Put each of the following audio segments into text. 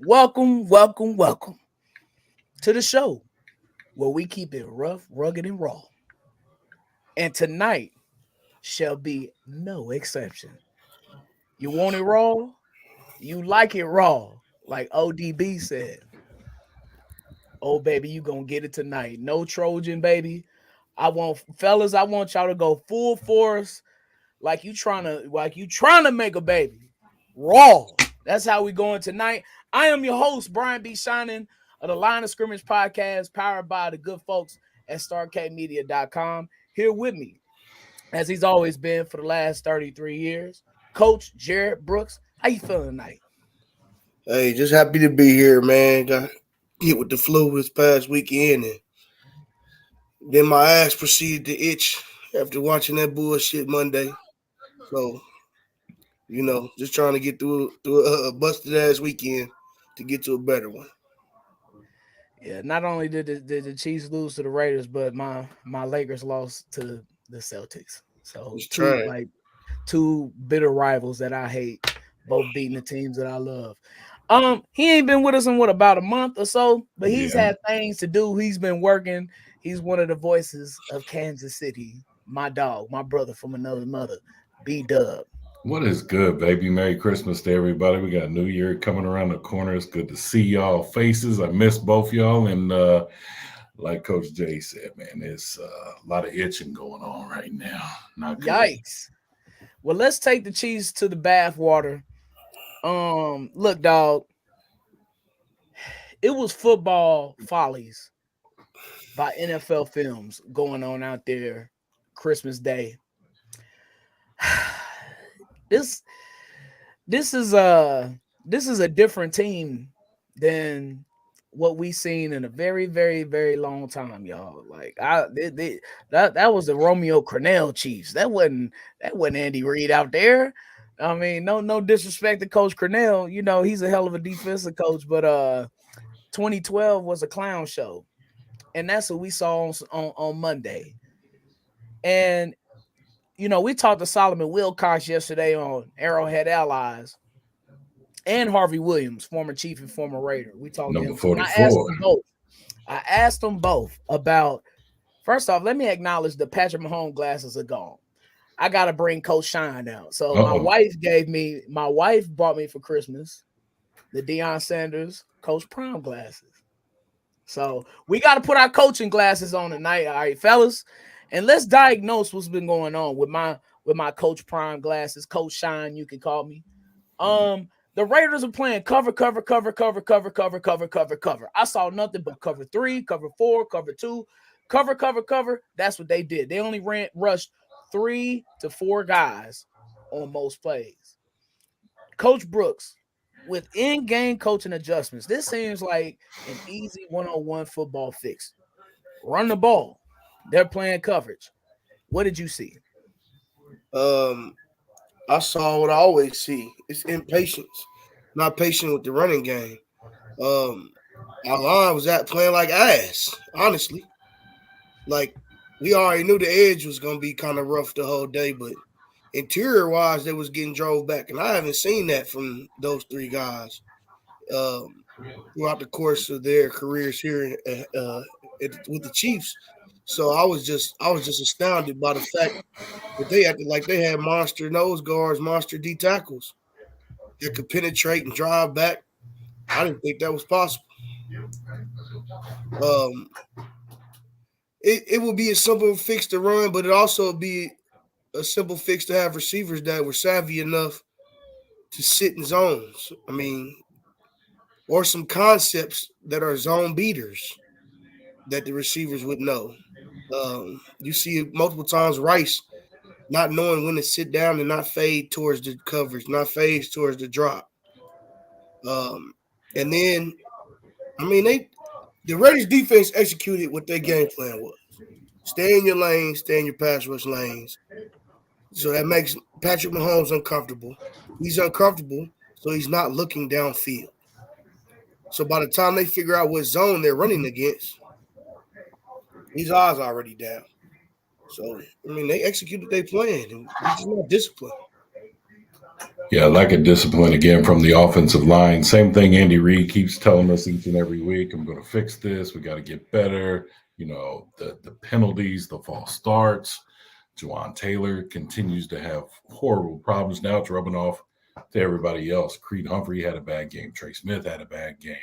Welcome to the show where we keep it rough, rugged, and raw. And tonight shall be no exception. You want it raw? You like it raw. Like ODB said. Oh, baby, you gonna get it tonight. No Trojan, baby. I want y'all to go full force like you trying to make a baby. Raw. That's how we going tonight. I am your host, Brian B. Shynin of the Line of Scrimmage podcast, powered by the good folks at StarKmedia.com. Here with me, as he's always been for the last 33 years, Coach Jared Brooks. How you feeling tonight? Hey, just happy to be here, man. Got hit with the flu this past weekend, and then my ass proceeded to itch after watching that bullshit Monday. So, just trying to get through a busted ass weekend to get to a better one. Yeah, not only did the Chiefs lose to the Raiders, but my Lakers lost to the Celtics. So It's two trying. like two bitter rivals that I hate, both beating the teams that I love. He ain't been with us in about a month or so, but he's Yeah. had things to do. He's been working. He's one of the voices of Kansas City. My dog, my brother from another mother, B Dub. What is good, baby? Merry Christmas to everybody. We got New Year coming around the corner. It's good to see y'all faces. I miss both y'all. And like Coach Jay said, man, there's a lot of itching going on right now. Not good. Yikes. Well, let's take the Chiefs to the bathwater. Look, dog, it was football follies by NFL Films going on out there Christmas Day. this this is a different team than what we seen in a very very very long time, y'all. Like that was the Romeo Crennel Chiefs. That wasn't Andy Reid out there. I mean, no disrespect to Coach Crennel. You know he's a hell of a defensive coach, but 2012 was a clown show, and that's what we saw on Monday. And we talked to Solomon Wilcox yesterday on Arrowhead Allies and Harvey Williams, former Chief and former Raider. We talked to Number him too. And I asked 44. them both. I asked them both about, first off, let me acknowledge the Patrick Mahomes glasses are gone. I gotta bring Coach Shine out. So Uh-oh. my wife bought me for Christmas the Deion Sanders Coach Prime glasses. So we got to put our coaching glasses on tonight, all right, fellas, and let's diagnose what's been going on with my Coach Prime glasses, Coach Shine, you can call me. The Raiders are playing cover. I saw nothing but cover 3, cover 4, cover 2, cover. That's what they did. They only rushed 3 to 4 guys on most plays. Coach Brooks, with in-game coaching adjustments, this seems like an easy one-on-one football fix. Run the ball. They're playing coverage. What did you see? Um, I saw what I always see. It's impatience, not patient with the running game. Um, our line was at playing like ass, honestly. Like we already knew the edge was gonna be kind of rough the whole day, but interior wise, they was getting drove back, and I haven't seen that from those three guys um, throughout the course of their careers here with the Chiefs. So I was just astounded by the fact that they acted like they had monster nose guards, monster D tackles that could penetrate and drive back. I didn't think that was possible. Um, it would be a simple fix to run, but it also would be a simple fix to have receivers that were savvy enough to sit in zones. I mean, or some concepts that are zone beaters that the receivers would know. You see it multiple times Rice not knowing when to sit down and not fade towards the coverage, not fade towards the drop. Um, and then, I mean, the Raiders defense executed what their game plan was. Stay in your lanes, stay in your pass rush lanes. So that makes Patrick Mahomes uncomfortable. He's uncomfortable, so he's not looking downfield. So by the time they figure out what zone they're running against, his eyes already down. So I mean, they executed their plan, and we just not disciplined. Yeah, lack of discipline again from the offensive line. Same thing Andy Reid keeps telling us each and every week. I'm going to fix this. We got to get better. The penalties, the false starts. Juwan Taylor continues to have horrible problems. Now it's rubbing off to everybody else. Creed Humphrey had a bad game. Trey Smith had a bad game.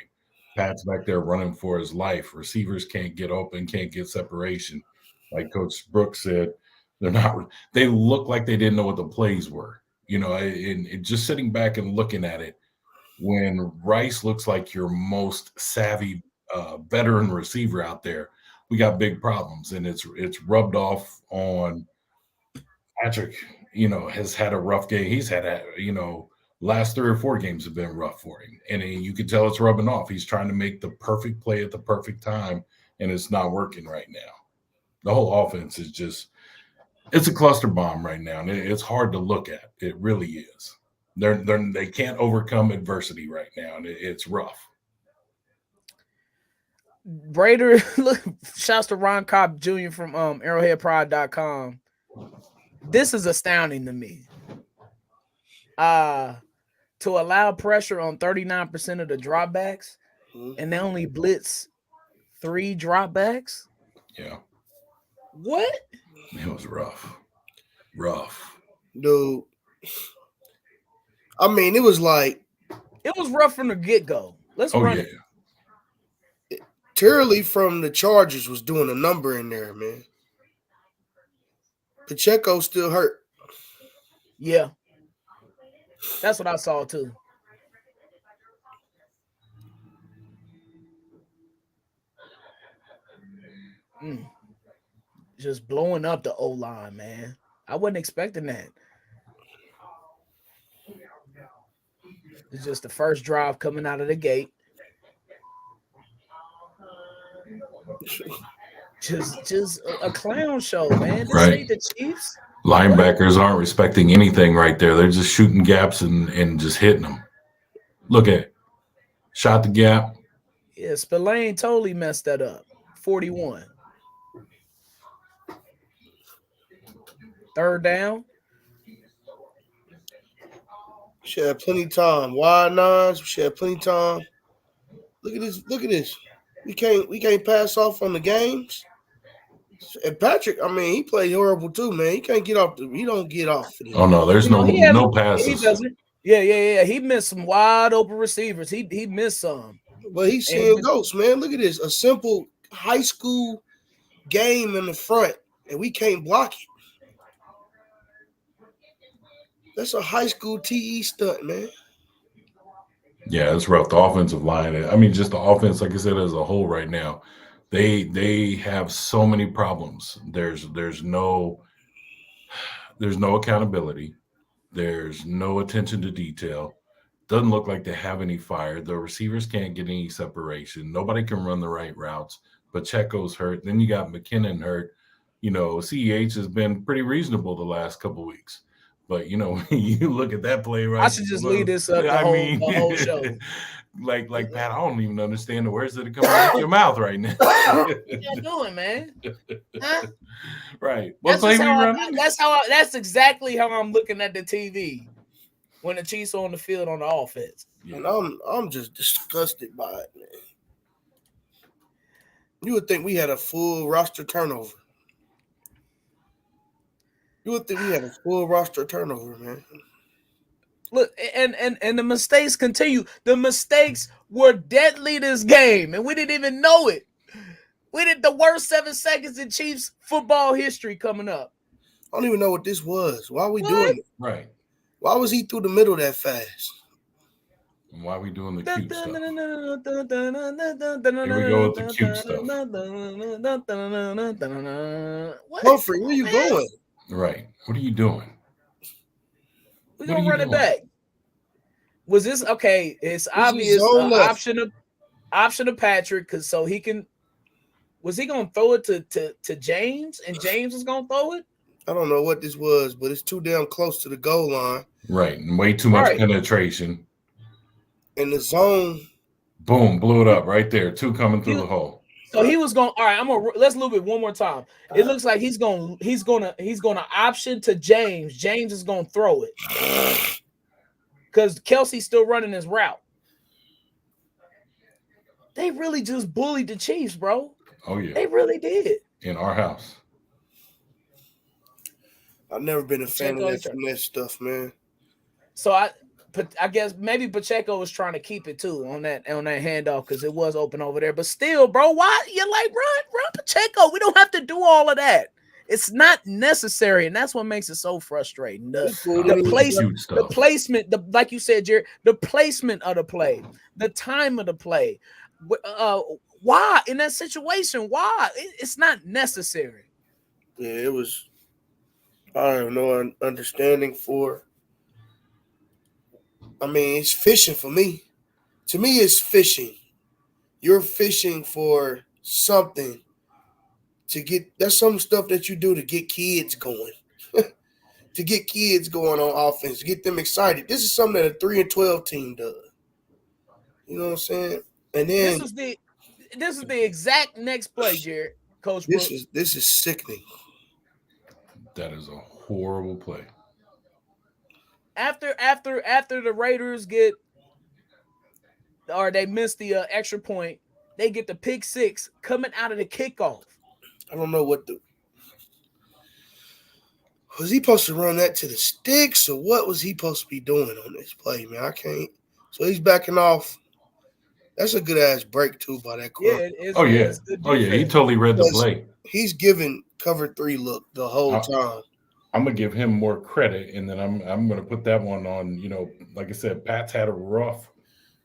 Pat's back there running for his life. Receivers can't get open, can't get separation. Like Coach Brooks said, they're not. They look like they didn't know what the plays were. And just sitting back and looking at it, when Rice looks like your most savvy veteran receiver out there, we got big problems, and it's rubbed off on Patrick. Has had a rough game. He's had last 3 or 4 games have been rough for him, and you can tell it's rubbing off. He's trying to make the perfect play at the perfect time, and it's not working right now. The whole offense is just it's a cluster bomb right now, and it's hard to look at. It really is. They can't overcome adversity right now, and it's rough. Raider, look, shouts to Ron Cobb Jr. from arrowheadpride.com. This is astounding to me. To allow pressure on 39% of the dropbacks, and they only blitz 3 dropbacks. Yeah. What? It was rough. Rough. Dude. I mean, it was rough from the get-go. Let's run it. Turley from the Chargers was doing a number in there, man. Pacheco still hurt. Yeah. That's what I saw too. Just blowing up the O-line, man. I wasn't expecting that. It's just the first drive coming out of the gate. Just a clown show, man. This ain't the Chiefs. Linebackers aren't respecting anything right there. They're just shooting gaps and just hitting them. Look at it. Shot the gap. Yeah, Spillane totally messed that up. 41. Third down. She had plenty of time. Wide nines. She had plenty of time. Look at this. Look at this. We can't pass off on the games. And Patrick, I mean, he played horrible too, man. He can't get off. He don't get off. Oh no, there's no passes. He doesn't. Yeah. He missed some wide open receivers. He missed some. But he's seeing ghosts, man. Look at this. A simple high school game in the front, and we can't block it. That's a high school TE stunt, man. Yeah, it's rough. The offensive line. I mean, just the offense, like I said, as a whole right now, they have so many problems. There's no accountability. There's no attention to detail. Doesn't look like they have any fire. The receivers can't get any separation. Nobody can run the right routes. Pacheco's hurt. Then you got McKinnon hurt. CEH has been pretty reasonable the last couple weeks. But when you look at that play, right? I should just leave this up the whole show. like Pat, I don't even understand the words that are coming out your mouth right now. What you doing, man? Huh? Right. That's exactly how I'm looking at the TV when the Chiefs are on the field on the offense. And I'm just disgusted by it, man. You would think we had a full roster turnover. Man. Look, and the mistakes continue. The mistakes were deadly this game, and we didn't even know it. We did the worst 7 seconds in Chiefs football history coming up. I don't even know what this was. Why are we doing it? Right. Why was he through the middle that fast? And why are we doing the cute stuff? Here we go with the cute stuff. Humphrey, where you going? Right. What are you doing? We're going to run it back. Was this okay? It's obvious option of Patrick because so he can. Was he going to throw it to James and James was going to throw it? I don't know what this was, but it's too damn close to the goal line. Right. And way too much penetration. In the zone. Boom. Blew it up right there. 2 coming through the hole. So he was going. All right, let's loop it one more time. It looks like he's gonna option to James. James is gonna throw it. because Kelsey's still running his route. They really just bullied the Chiefs, bro. Oh yeah, They really did. in our house. I've never been a fan of Pacheco, that finesse stuff, man. so I guess maybe Pacheco was trying to keep it too on that handoff because it was open over there. But still, bro, why you're like run Pacheco? We don't have to do all of that. It's not necessary, and that's what makes it so frustrating. He pulled it in. Cute stuff. The placement, like you said, Jared, the placement of the play, the time of the play. Why in that situation? Why it's not necessary? Yeah, it was. I have no understanding for. I mean, it's fishing for me. To me, it's fishing. You're fishing for something to get. That's some stuff that you do to get kids going. To get kids going on offense, to get them excited. This is something that a 3-12 team does. You know what I'm saying? And then this is the exact next play, Jared. Coach Brooks. This is sickening. That is a horrible play. After the Raiders get or they miss the extra point, they get the pick six coming out of the kickoff. I don't know what was he supposed to run that to the sticks or what was he supposed to be doing on this play, man? I can't. So he's backing off. That's a good ass break too by that corner. Yeah, he totally read the play. He's giving cover 3 look the whole time. I'm gonna give him more credit, and then I'm gonna put that one on. You know, like I said, Pat's had a rough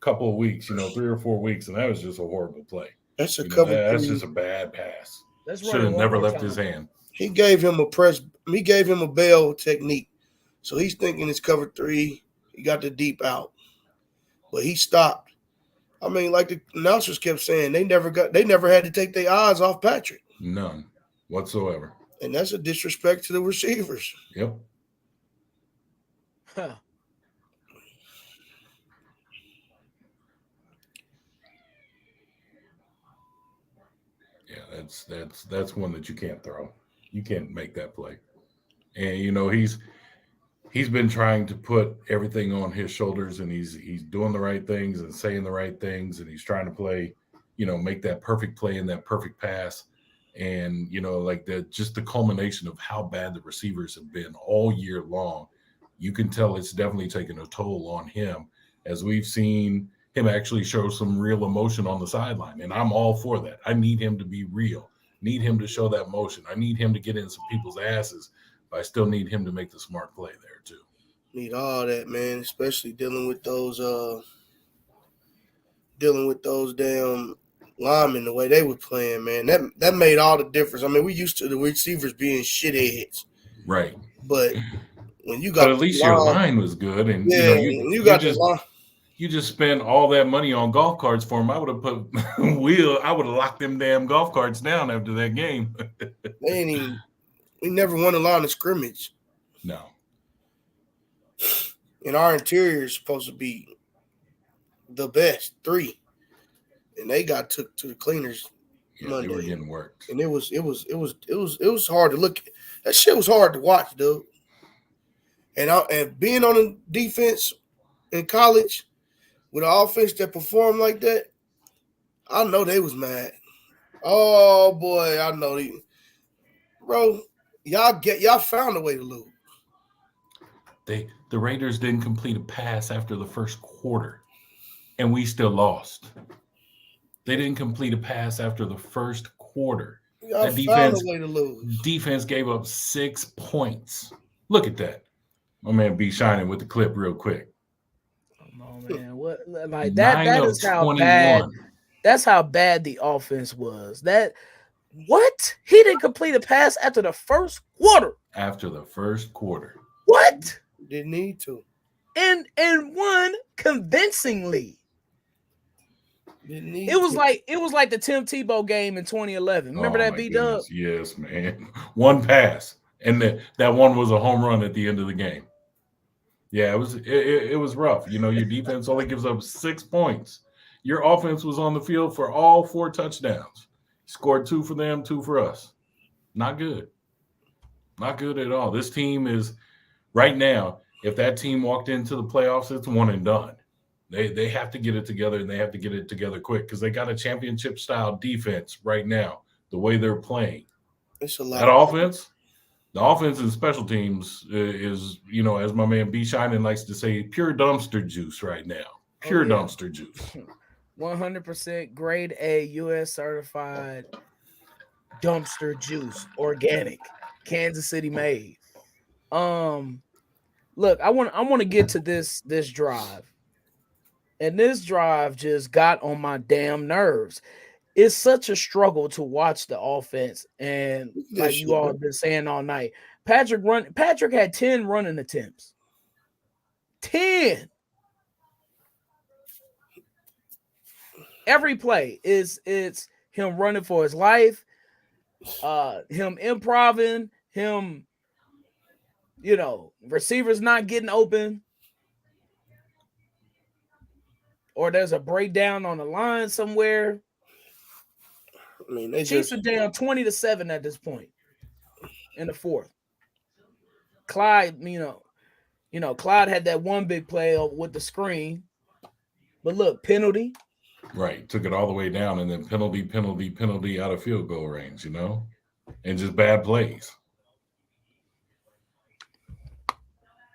couple of weeks. 3 or 4 weeks, and that was just a horrible play. That's a cover. That's just a bad pass. Should have never left his hand. He gave him a press. He gave him a bail technique, so he's thinking it's cover 3. He got the deep out, but he stopped. I mean, like the announcers kept saying, they never had to take their eyes off Patrick. None whatsoever. And that's a disrespect to the receivers. Yep. Huh. Yeah, that's one that you can't throw. You can't make that play. And he's been trying to put everything on his shoulders, and he's doing the right things and saying the right things, and he's trying to play, make that perfect play and that perfect pass. And, like just the culmination of how bad the receivers have been all year long, you can tell it's definitely taken a toll on him, as we've seen him actually show some real emotion on the sideline. And I'm all for that. I need him to be real, need him to show that motion. I need him to get in some people's asses, but I still need him to make the smart play there too. Need all that, man, especially dealing with those damn linemen the way they were playing, man. That made all the difference. I mean, we used to the receivers being shitheads. Right. But when you got but at least your line was good, and you just spent all that money on golf carts for him. I would have put I would have locked them damn golf carts down after that game. We never won a line of scrimmage. No. And our interior is supposed to be the best 3. And they got took to the cleaners Monday. They were getting worked. And it was hard to look at. That shit was hard to watch, dude. And being on the defense in college with an offense that performed like that, I know they was mad. Oh boy, I know bro, y'all found a way to lose. The Raiders didn't complete a pass after the first quarter, and we still lost. They didn't complete a pass after the first quarter. Y'all found a way to lose. Defense gave up 6 points. Look at that. My man be Shynin with the clip real quick. Oh man, what like that? That is how 21. Bad. That's how bad the offense was. What? He didn't complete a pass after the first quarter. After the first quarter. What? Didn't need to. And won convincingly. Didn't need it was like the Tim Tebow game in 2011. Remember that B-Dub? Yes, man. One pass. And that one was a home run at the end of the game. Yeah, it was rough. Your defense only gives up 6 points. Your offense was on the field for all 4 touchdowns. Scored 2 for them, 2 for us. Not good. Not good at all. This team is right now. If that team walked into the playoffs, it's one and done. They have to get it together, and they have to get it together quick because they got a championship style defense right now. The way they're playing, It's a lot that of offense, the offense and special teams is, as my man B Shynin likes to say, pure dumpster juice right now. Oh Pure yeah. dumpster juice. 100% grade A US certified dumpster juice, organic, Kansas City made. Um Look, I want to get to this drive. And this drive just got on my damn nerves. It's such a struggle to watch the offense, and this like you shit, all man. have been saying all night, Patrick had 10 running attempts. 10. Every play it's him running for his life, him improving, him, receivers not getting open, or there's a breakdown on the line somewhere. I mean, they Chiefs just are down 20-7 at this point in the fourth. Clyde, Clyde had that one big play with the screen, but look, penalty. Right. Took it all the way down, and then penalty, penalty, penalty out of field goal range, and just bad plays.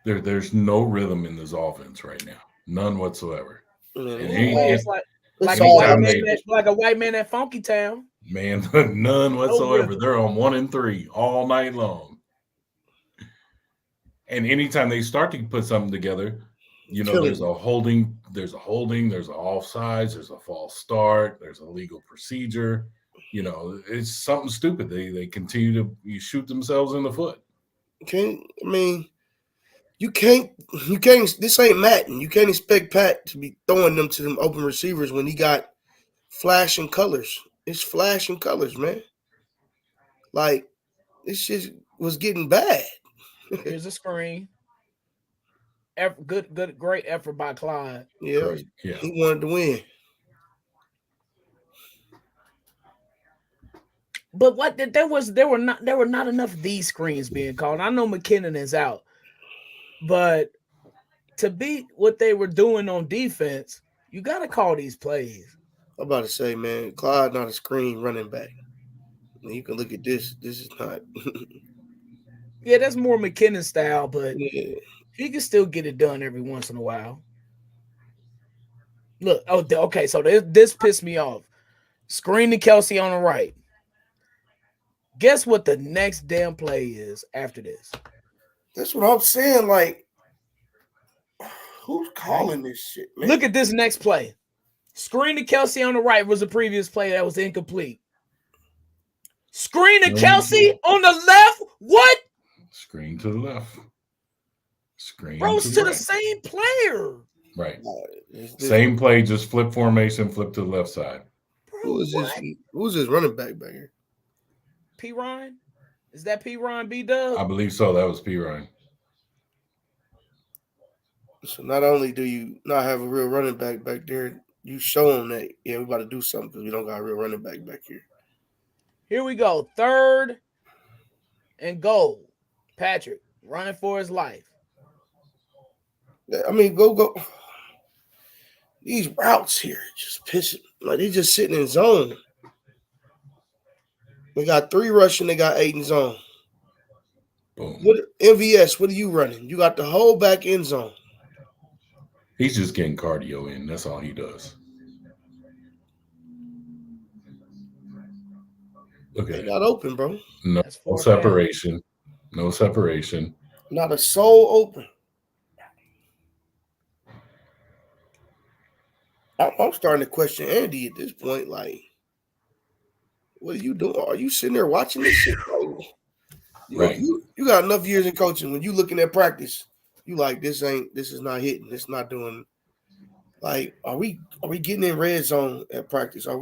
There's no rhythm in this offense right now. None whatsoever. man, And it's any, all, It's and like it's a all white anytime man they, like a white man at Funky Town. man, none No whatsoever. rhythm. They're on 1-3 all night long. And anytime they start to put something together, killing there's a holding, there's an offsides, there's a false start, there's a legal procedure. It's something stupid. They continue to shoot themselves in the foot. I mean, you can't. This ain't Madden. You can't expect Pat to be throwing them to them open receivers when he got flashing colors. It's flashing colors, man. Like this shit was getting bad. Here's a screen. Great effort by Clyde. Yeah, Great. Yeah. he wanted to win. But there were not enough of these screens being called. I know McKinnon is out, but to beat what they were doing on defense, you got to call these plays. I'm about to say, man, Clyde not a screen running back. And you can look at this. This is not. Yeah, that's more McKinnon style, but Yeah, he can still get it done every once in a while. Look, okay, so this pissed me off. Screen to Kelsey on the right. Guess what the next damn play is after this? that's what I'm saying. Like, who's calling this shit, man? Look at this next play. Screen to Kelsey on the right was the previous play that was incomplete. Screen to Kelsey on the left? What? Screen to the left. Screen Bro, to it's the to the right. same player. Right. This- Same play, just flip formation, flip to the left side. Bro, Who is this? what? Who's this running back here? P. Ryan? Is that P. Ryan B. I Dub? believe so. That was P. Ryan. So not only do you not have a real running back there, you show them that we about to do something because we don't got a real running back here. Here we go. 3rd and goal. Patrick running for his life. I mean, go. These routes here just pissing. Like they just sitting in zone. We got 3 rushing. They got 8 in zone. Boom. What MVS? What are you running? You got the whole back end zone. He's just getting cardio in. That's all he does. Look They at it. got open, bro. No That's 4th separation. No separation. Not a soul open. I'm starting to question Andy at this point. Like, what are you doing? Are you sitting there watching this shit? Right. You got enough years in coaching. When you looking at practice, you like this is not hitting. This not doing. Like, are we getting in red zone at practice? Do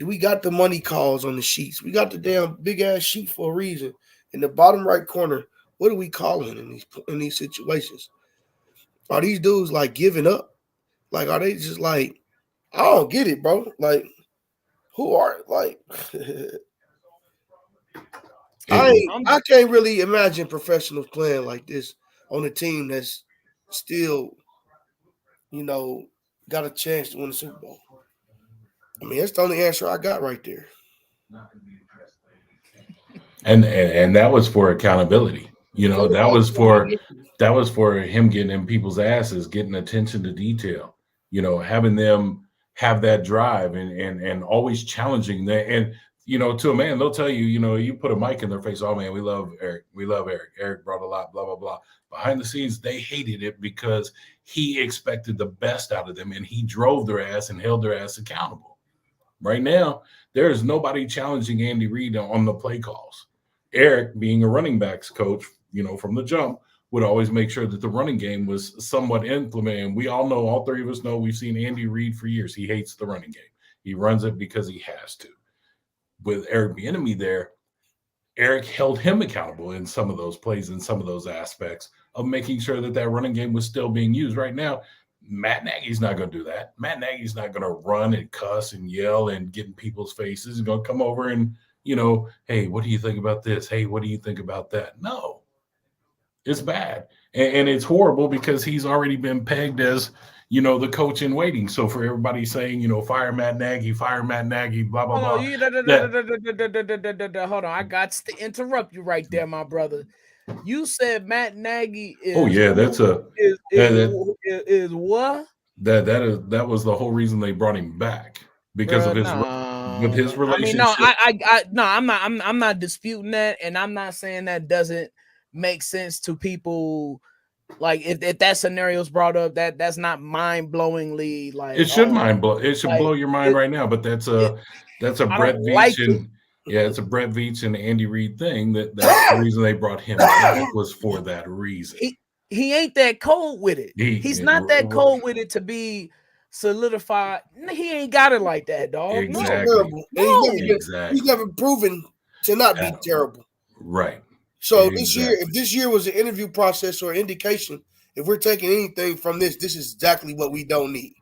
we got the money calls on the sheets? We got the damn big ass sheet for a reason. In the bottom right corner, what are we calling in these situations? Are these dudes like giving up? Like, are they just like, I don't get it, bro. Like, who are like I can't really imagine professionals playing like this on a team that's still, got a chance to win the Super Bowl. I mean, that's the only answer I got right there. And that was for accountability. For That was for accountability. him getting in people's asses, getting attention to detail. Having them have that drive and always challenging that. And to a man, they'll tell you, you put a mic in their face. Oh man, we love Eric. We love Eric. Eric brought a lot. Blah blah blah. Behind the scenes, they hated it because he expected the best out of them, and he drove their ass and held their ass accountable. Right now, there is nobody challenging Andy Reid on the play calls. Eric, being a running backs coach, from the jump, would always make sure that the running game was somewhat implemented. And we all know, all three of us know, we've seen Andy Reid for years. He hates the running game. He runs it because he has to. With Eric Bieniemy there, Eric held him accountable in some of those plays, in some of those aspects of making sure that that running game was still being used. Right now, Matt Nagy's not going to do that. Matt Nagy's not going to run and cuss and yell and get in people's faces. He's going to come over and, hey, what do you think about this? Hey, what do you think about that? No, it's bad. And it's horrible because he's already been pegged as, the coach in waiting. So for everybody saying, fire Matt Nagy, blah, blah, Hold on, blah. That, hold on. I got to interrupt you right there, my brother. You said Matt Nagy is. Oh yeah, that's a is what? That was the whole reason they brought him back because of his with his relationship. I mean, no, I'm not disputing that, and I'm not saying that doesn't make sense to people. Like if that scenario is brought up, that's not mind blowingly like it should it should blow your mind right now. But that's a Brett Veach it's a Brett Veach and Andy Reid thing. That's the reason they brought him back was for that reason. He ain't that cold with it. He's not that cold with it to be solidified. He ain't got it like that, dog. Exactly. No. He's never proven to not be terrible. Right. So this year, if this year was an interview process or indication, if we're taking anything from this is exactly what we don't need.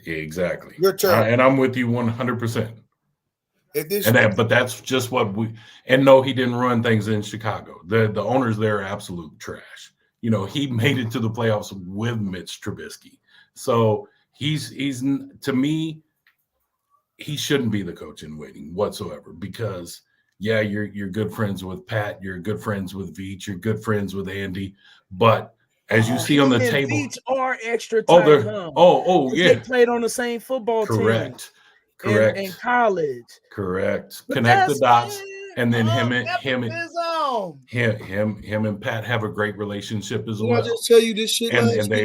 Exactly. You're terrible. And I'm with you 100%. But that's just what no, he didn't run things in Chicago. The owners there are absolute trash. He made it to the playoffs with Mitch Trubisky. So he's to me, he shouldn't be the coach in waiting whatsoever because you're good friends with Pat, you're good friends with Veach, you're good friends with Andy, but as you see on the table, Veach are extra tight. They played on the same football team. Correct. In college. Correct. Connect the dots. And then him and Pat have a great relationship as well. I just tell you this shit. And they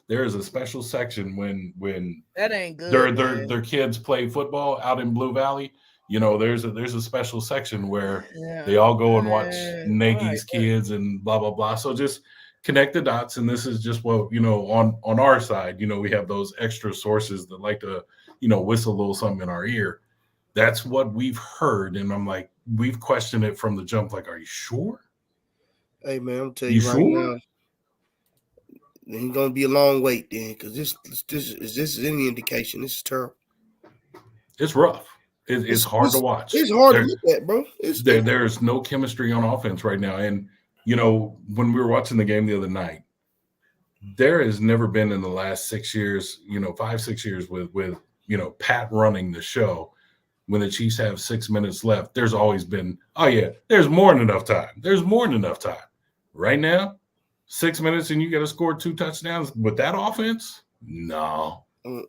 there is a special section when that ain't good. Their kids play football out in Blue Valley. There's a special section where they all go and watch Nagy's kids and blah blah blah. So just connect the dots. And this is just what on our side. We have those extra sources that like to whistle a little something in our ear. That's what we've heard, and I'm like, we've questioned it from the jump. Like, are you sure? Hey man, I'm telling you right now, it ain't gonna be a long wait then, because this is any indication. This is terrible. It's rough. It's hard to watch. It's hard to look at, bro. There's no chemistry on offense right now, and when we were watching the game the other night, there has never been in the last 6 years, 5-6 years with Pat running the show. When the Chiefs have 6 minutes left, there's always been, there's more than enough time. There's more than enough time. Right now, 6 minutes and you got to score 2 touchdowns with that offense? No,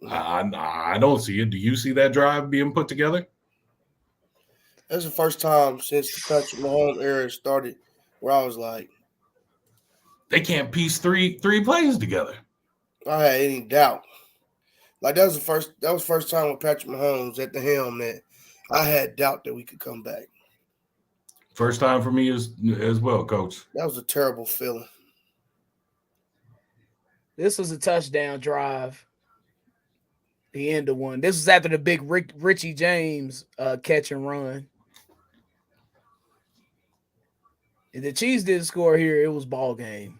I don't see it. Do you see that drive being put together? That's the first time since the Patrick Mahomes era started where I was like, they can't piece three plays together. I had any doubt. Like that was the first time with Patrick Mahomes at the helm that I had doubt that we could come back. First time for me as well, Coach. That was a terrible feeling. This was a touchdown drive. The end of one. This was after the big Richie James catch and run. If the Chiefs didn't score here, it was ball game.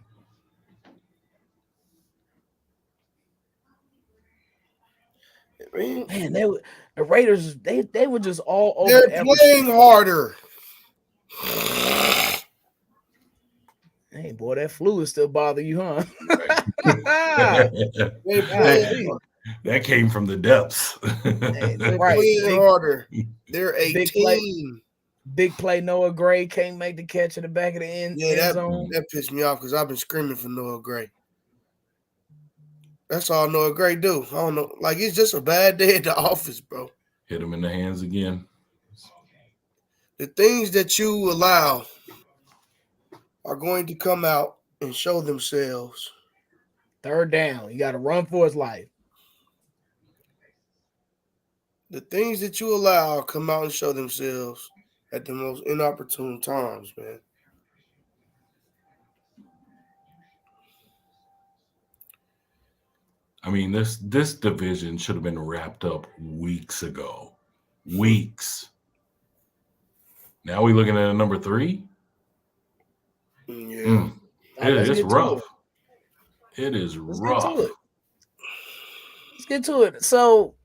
Man, the Raiders, they were just all over. They're playing harder. They boy, that flu is still bother you, huh? Right. They playing. that, Golly. that came from the depths. Hey, They right. playing harder. They're a Big play, team. big play. Noah Gray can't make the catch in the back of the Yeah, end that zone. that pissed me off because I've been screaming for Noah Gray. That's all Noah Gray do. I don't know. Like it's just a bad day at the office, bro. Hit him in the hands again. The things that you allow are going to come out and show themselves. Third down, you got to run for his life. The things that you allow come out and show themselves at the most inopportune times, man. I mean, this division should have been wrapped up weeks ago. Weeks. Now we looking at a number 3. Yeah. Let's It's get to rough. it. It is Let's get to rough. it. Let's get to it. So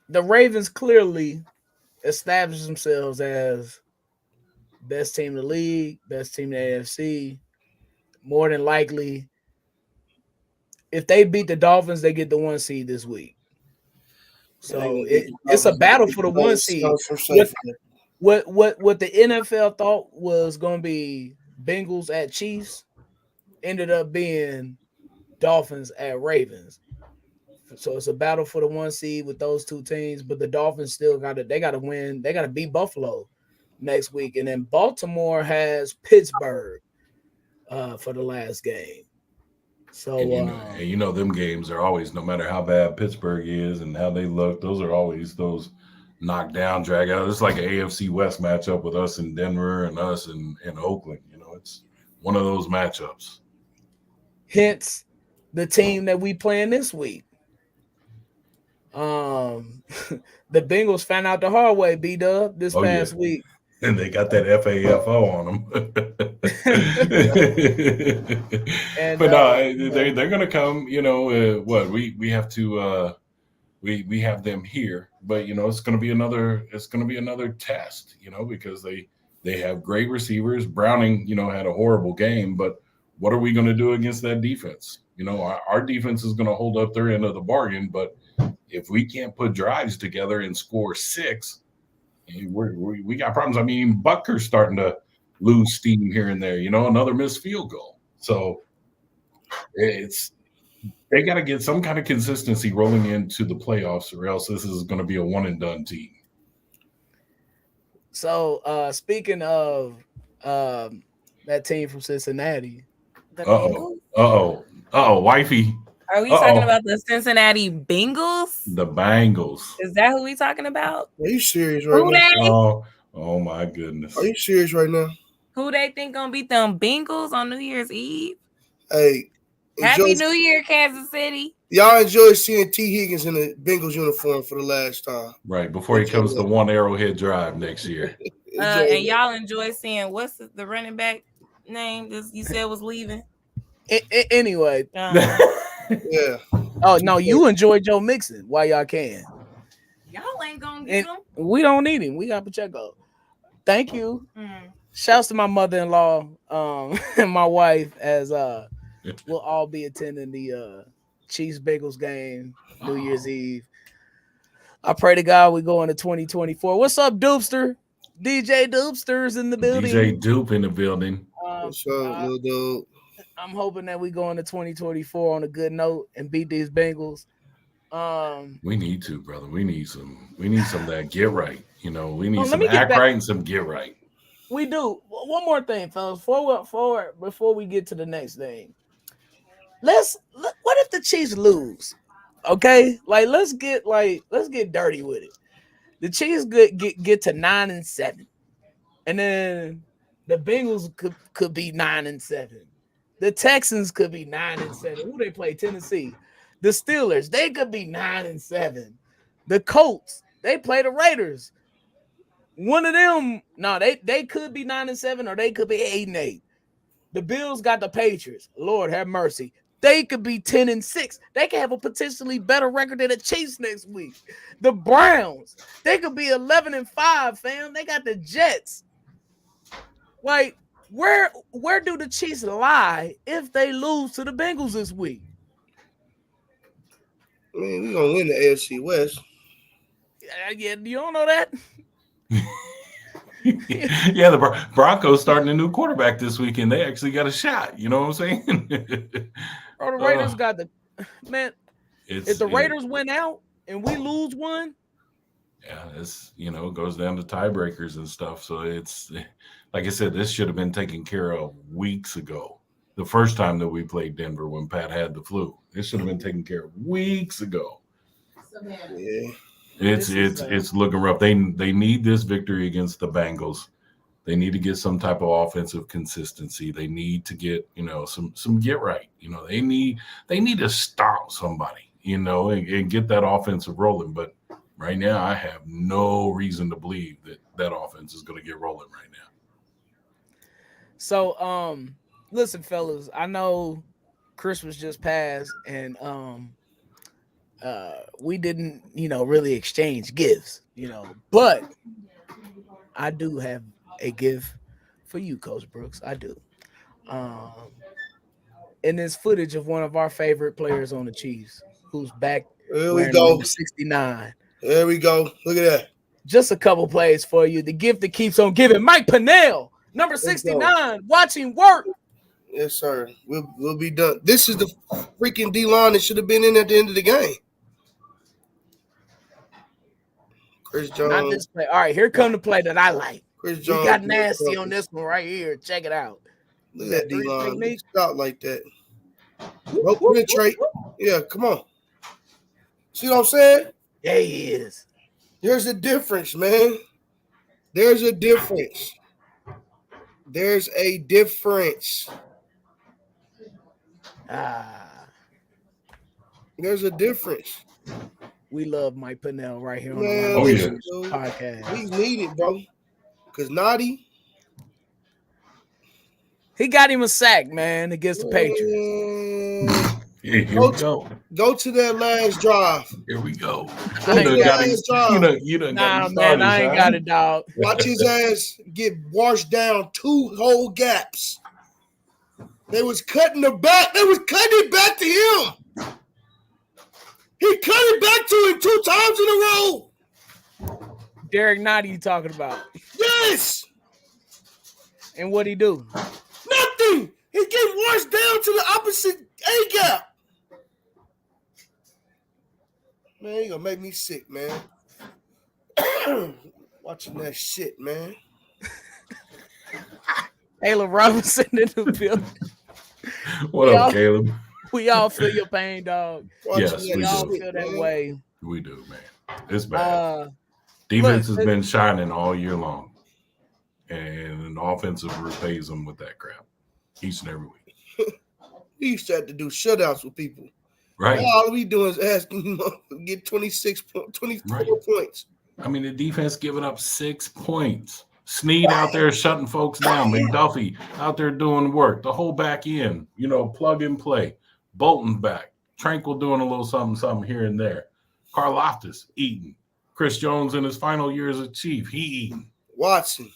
the Ravens clearly established themselves as best team in the league, best team in the AFC. More than likely, if they beat the Dolphins, they get the 1 seed this week. And they So gonna beat the it's a Dolphins. battle for the 1 seed. From What safety. what the NFL thought was going to be Bengals at Chiefs ended up being Dolphins at Ravens. So it's a battle for the 1 seed with those two teams, but the Dolphins still got to win. They got to beat Buffalo next week, and then Baltimore has Pittsburgh for the last game. So And you know them games are always, no matter how bad Pittsburgh is and how they look, those are always those knockdown, drag out. It's like an AFC West matchup with us in Denver and us in Oakland. You know, it's one of those matchups. hence the team that we playing this week. The Bengals found out the hard way, B-Dub, this past week. And they got that FAFO on them. And But no, they're gonna come. You know, what we have to we have them here, but you know it's gonna be another test. You know, because they have great receivers. Browning, you know, had a horrible game, but what are we going to do against that defense? You know, our defense is going to hold up their end of the bargain, but if we can't put drives together and score 6, we got problems. I mean, Butker's starting to lose steam here and there. You know, another missed field goal. So they got to get some kind of consistency rolling into the playoffs, or else this is going to be a one and done team. So speaking of that team from Cincinnati, The Bengals? Wifey. Are we talking about the Cincinnati Bengals? The Bengals. Is that who we talking about? Are you serious right Who now? Oh my goodness. Are you serious right now? Who they think gonna beat them Bengals on New Year's Eve? Hey, Happy New Year, Kansas City. Y'all enjoy seeing T. Higgins in the Bengals uniform for the last time. Right, before he comes to one Arrowhead Drive next year. And y'all enjoy seeing what's the running back name you said was leaving? Anyway. Yeah. Oh, no, you enjoy Joe Mixon while y'all can. Y'all ain't gonna get him. We don't need him. We got Pacheco. Thank you. Shouts to my mother-in-law and my wife, as we'll all be attending the Chiefs Bengals game New Year's Eve. I pray to God we go into 2024. What's up, Doopster? DJ Doopster's in the building. DJ Doop in the building. What's up, little dude? I'm hoping that we go into 2024 on a good note and beat these Bengals. We need to, brother. We need some of that get right. You know, we need some act right and some get right. We do. One more thing, fellas. Forward before we get to the next thing. What if the Chiefs lose? Okay, let's get dirty with it. The Chiefs get to 9-7, and then the Bengals could be 9-7. The Texans could be 9-7. Who they play? Tennessee. The Steelers, they could be 9-7. The Colts, they play the Raiders. One of them, they could be 9-7 or they could be 8-8. The Bills got the Patriots. Lord have mercy. They could be 10-6. They could have a potentially better record than the Chiefs next week. The Browns, they could be 11-5, fam. They got the Jets. Like, where do the Chiefs lie if they lose to the Bengals this week? I mean, we're gonna win the AFC West. Yeah, you don't know that. Yeah, the Broncos starting a new quarterback this weekend. They actually got a shot. You know what I'm saying? Bro, the Raiders got the man. If it's the it, Raiders win out and we lose one, yeah, it's it goes down to tiebreakers and stuff. So it's like I said, this should have been taken care of weeks ago. The first time that we played Denver when Pat had the flu, this should have been taken care of weeks ago. Yeah. It's looking rough. They need this victory against the Bengals. They need to get some type of offensive consistency. They need to get some get right. They need to stop somebody. And get that offensive rolling. But right now, I have no reason to believe that offense is going to get rolling right now. So listen, fellas, I know Christmas just passed and we didn't really exchange gifts, but I do have a gift for you, Coach Brooks. I do. Um and it's footage of one of our favorite players on the Chiefs who's back There we wearing the go. number 69. There we go. Look at that. Just a couple plays for you. The gift that keeps on giving. Mike Pennell, number 69, watching work. Yes, sir. We'll be done. This is the freaking D-line that should have been in at the end of the game. Chris Jones. Not this play. All right, here come the play that I like. Chris We Jones. got nasty on this one right here. Check it out. Look at that D-line. technique. Stop like that. No penetrate. Yeah, come on. See what I'm saying? Yeah, he is. There's a difference, man. There's a difference. There's a difference. There's a difference. We love Mike Pennell right here on Man, the listen, podcast. we need it, bro. Because Naughty. He got him a sack, man, against the Patriots. Here we go. Go to that last drive. Here we go. Go to that last drive. You done Nah, got me man, started, I ain't son. got it, dog. Watch his ass get washed down 2 whole gaps. They was cutting the back. They was cutting it back to him. He cut it back to him 2 times in a row. Derek Nottie you talking about. Yes. And what'd he do? Nothing. He get washed down to the opposite A gap. Man, you gonna make me sick, man. Watching that shit, man. Taylor Robinson in the building. What up, Caleb? We all feel your pain, dog. Yes, We we all do. feel that way. We do, man. It's bad. look, Defense has been shining all year long. And an offensive repays them with that crap each and every week. We used to have to do shutouts with people. Right. All we do is asking him to get 24 points. I mean, the defense giving up 6 points. Snead out there shutting folks down. McDuffie out there doing work. The whole back end, plug and play. Bolton's back. Tranquil doing a little something here and there. Karlaftis eating. Chris Jones in his final year as a Chief, he eating. Watson.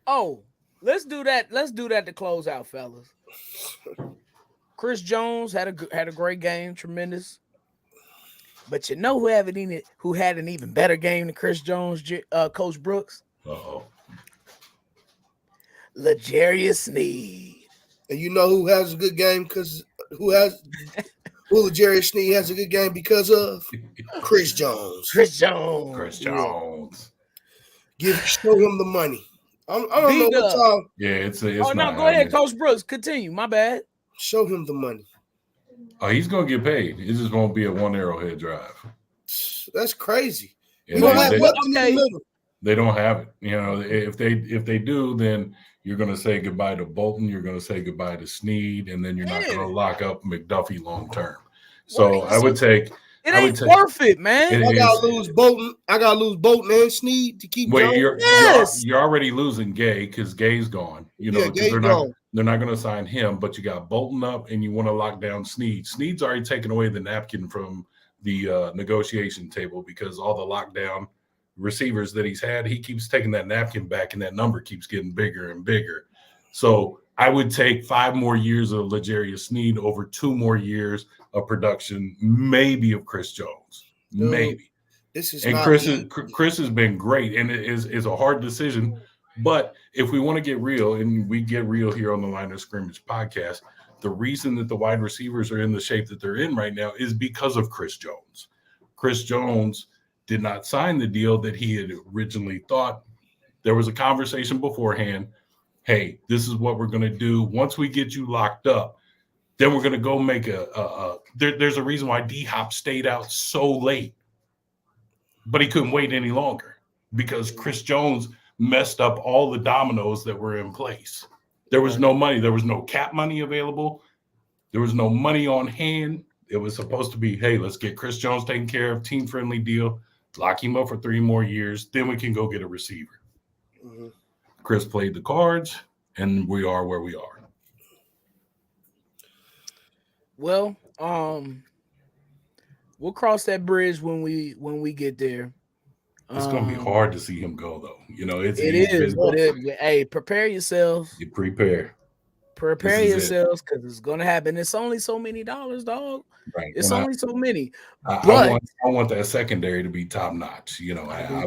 Oh, let's do that. Let's do that to close out, fellas. Chris Jones had a great game, tremendous. But who had an even better game than Chris Jones, Coach Brooks? Uh-oh. L'Jarius Sneed. And you know who has a good game who Jerry Sneed has a good game because of? Chris Jones. Chris Jones. Chris Jones. Show him the money. I don't know what y'all. Yeah, it's no, not go ahead, happening. Coach Brooks. Continue. My bad. Show him the money. Oh, he's gonna get paid. It just won't be a 1 arrowhead drive. That's crazy. And You don't have nothing in the okay. middle. they don't have it. If they do, then you're gonna say goodbye to Bolton. You're gonna say goodbye to Snead, and then you're not gonna lock up McDuffie long term. So I would take. It ain't worth it, man. I gotta lose Bolton. And Snead to keep Wait, Jones. you're already losing Gay because Gay's gone. Gay's they're gone. not going to sign him. But you got Bolton up, and you want to lock down Snead. Snead's already taken away the napkin from the negotiation table because all the lockdown receivers that he's had, he keeps taking that napkin back, and that number keeps getting bigger and bigger. So I would take 5 more years of L'Jarius Sneed over 2 more years of production, maybe of Chris Jones, Dude, maybe. this is And not Chris has been great, and it is a hard decision. But if we want to get real, and we get real here on the Line of Scrimmage podcast, the reason that the wide receivers are in the shape that they're in right now is because of Chris Jones. Chris Jones did not sign the deal that he had originally thought. There was a conversation beforehand. Hey, this is what we're going to do. Once we get you locked up, then we're going to go make there's a reason why D-Hop stayed out so late, but he couldn't wait any longer because Chris Jones messed up all the dominoes that were in place. There was no money. There was no cap money available. There was no money on hand. It was supposed to be, hey, let's get Chris Jones taken care of, team-friendly deal, lock him up for 3 more years, then we can go get a receiver. Mm-hmm. Chris played the cards, and we are where we are. Well, we'll cross that bridge when we get there. It's going to be hard to see him go, though. You know, it is. But hey, prepare yourselves. You prepare yourselves because it's going to happen. It's only so many dollars, dog. Right. It's only so many. I want that secondary to be top notch. You know, I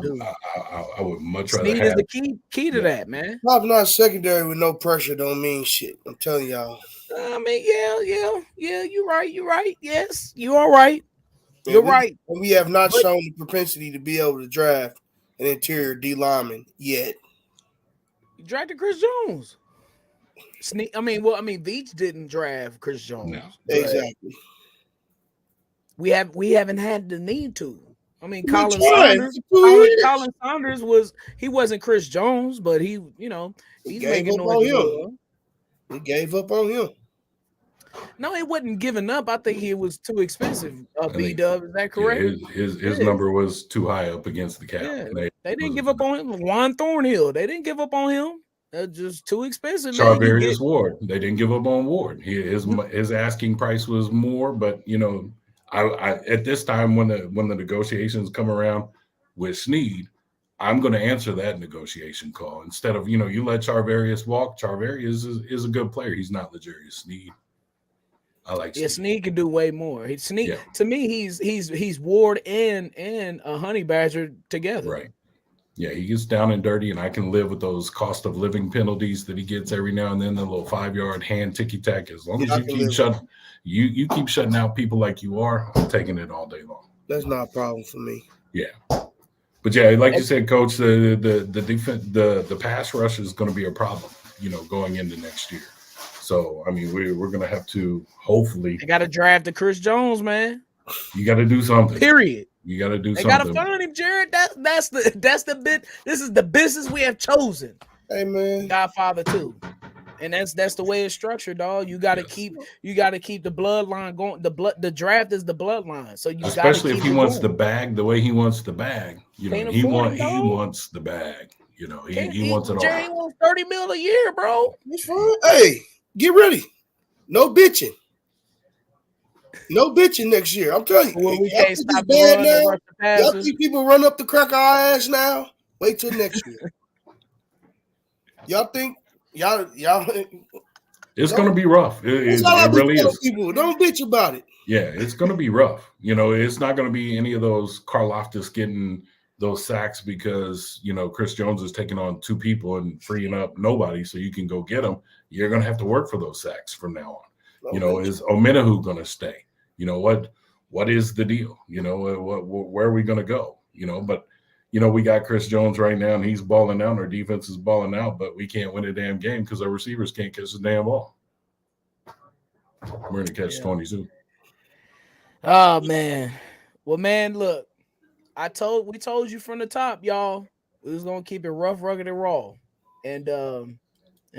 would much rather have. Is the key to that, man. Top notch secondary with no pressure don't mean shit. I'm telling y'all. I mean, yeah. You're right. Yes, you are right. You're right. We have not shown the propensity to be able to draft an interior D lineman yet. You drafted Chris Jones. Veach didn't draft Chris Jones. No. Exactly. We haven't had the need to. I mean, Colin Saunders wasn't Chris Jones, but he's making noise. He gave up on him. No, it wasn't giving up. I think he was too expensive. B-Dub, is that correct? Yeah, his number was too high up against the cap. Yeah. They didn't give up on him. Juan Thornhill, they didn't give up on him. They're just too expensive. Charvarius Ward, they didn't give up on Ward. His asking price was more, but I at this time when the negotiations come around with Sneed, I'm going to answer that negotiation call instead of you let Charvarius walk. Charvarius is a good player. He's not L'Jarius Sneed. I like Sneed. Sneed can do way more. To me, he's Ward and a Honey Badger together. Right. Yeah, he gets down and dirty, and I can live with those cost of living penalties that he gets every now and then. The little 5-yard hand ticky tack. As long as you keep shutting out people like you are, I'm taking it all day long. That's not a problem for me. Yeah, but yeah, like you said, Coach, the defense, the pass rush is going to be a problem. Going into next year. So, I mean, we're going to have to hopefully. They got to draft the Chris Jones, man. You got to do something. Period. You got to do something. They got to find him, Jared. That's the bit. This is the business we have chosen. Hey, man. Godfather too. And that's the way it's structured, dog. You got to keep the bloodline going. The draft is the bloodline. So you especially if he wants the bag the way he wants the bag. He wants the bag. He wants it all. Jerry wants $30 million a year, bro. That's fine. Hey, get ready. No bitching. No bitching next year. I'm telling you. Well, we can't stop the run. Y'all see people run up the crack our ass now? Wait till next year. Y'all think y'all it's going to be rough. It really is. People, don't bitch about it. Yeah, it's going to be rough. It's not going to be any of those Karlaftis getting those sacks because, Chris Jones is taking on 2 people and freeing up nobody so you can go get them. You're going to have to work for those sacks from now on. Is Omenahu going to stay? What is the deal? Where are we going to go? But we got Chris Jones right now and he's balling out. Our defense is balling out, but we can't win a damn game because our receivers can't catch the damn ball. We're going to catch 22. Oh, man. Well, man, look, we told you from the top, y'all, we was going to keep it rough, rugged, and raw. And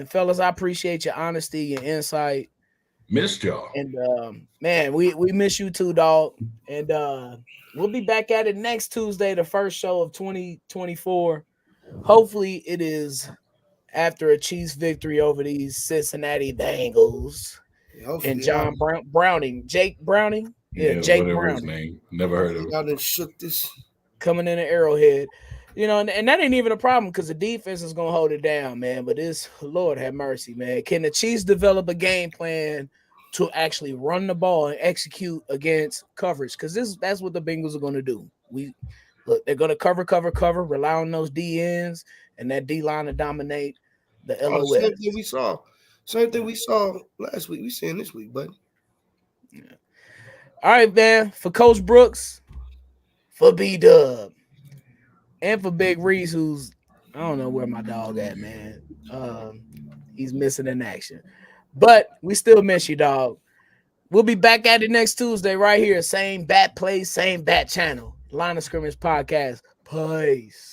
fellas, I appreciate your honesty, your insight. Missed y'all. And man, we miss you too, dog. And we'll be back at it next Tuesday, the first show of 2024. Hopefully it is after a Chiefs victory over these Cincinnati Bengals. And John Browning. Jake Browning? Yeah, Jake Browning. His name. Never heard of him. Y'all done shook this. Coming in an Arrowhead. And that ain't even a problem because the defense is gonna hold it down, man. But this, Lord have mercy, man. Can the Chiefs develop a game plan to actually run the ball and execute against coverage? Because that's what the Bengals are gonna do. They're gonna cover, rely on those DNs and that D line to dominate the Oh, LOS. same thing we saw. Same thing we saw last week. We seeing this week, buddy. Yeah. All right, man. For Coach Brooks, for B Dub, and for Big Reece, who's I don't know where my dog at, man. He's missing in action. But we still miss you, dog. We'll be back at it next Tuesday, right here. Same bat place, same bat channel. Line of Scrimmage Podcast. Peace.